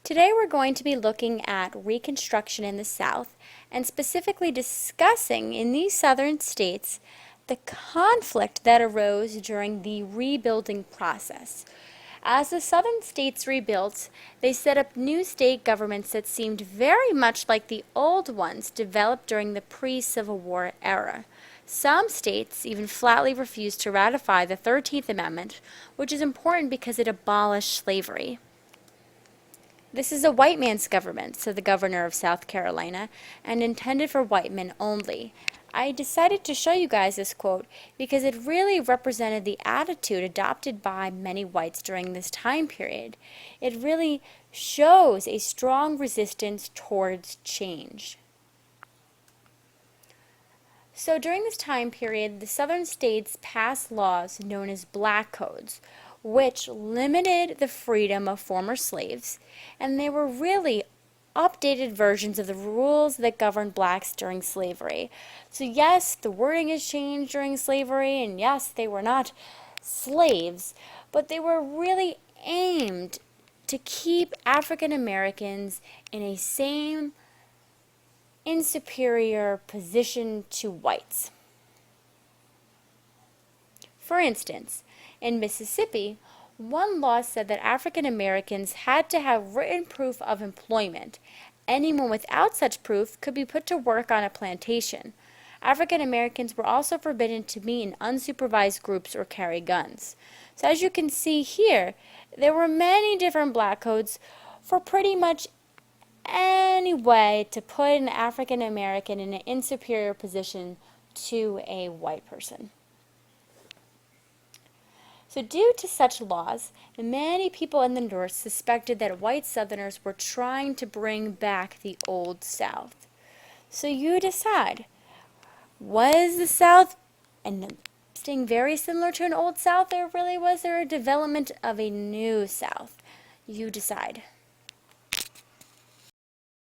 Today we're going to be looking at Reconstruction in the South and specifically discussing in these southern states the conflict that arose during the rebuilding process. As the southern states rebuilt, they set up new state governments that seemed very much like the old ones developed during the pre-Civil War era. Some states even flatly refused to ratify the 13th Amendment, which is important because it abolished slavery. This is a white man's government, said the governor of South Carolina, and intended for white men only. I decided to show you guys this quote because it really represented the attitude adopted by many whites during this time period. It really shows a strong resistance towards change. So during this time period, the southern states passed laws known as black codes, which limited the freedom of former slaves, and they were really updated versions of the rules that governed blacks during slavery. So yes, the wording has changed during slavery, and yes, they were not slaves, but they were really aimed to keep African Americans in a same inferior position to whites. For instance, in Mississippi, one law said that African Americans had to have written proof of employment. Anyone without such proof could be put to work on a plantation. African Americans were also forbidden to meet in unsupervised groups or carry guns. So as you can see here, there were many different black codes for pretty much any way to put an African American in an inferior position to a white person. So due to such laws, many people in the North suspected that white Southerners were trying to bring back the Old South. So you decide, was the South staying very similar to an Old South, or really was there a development of a new South? You decide.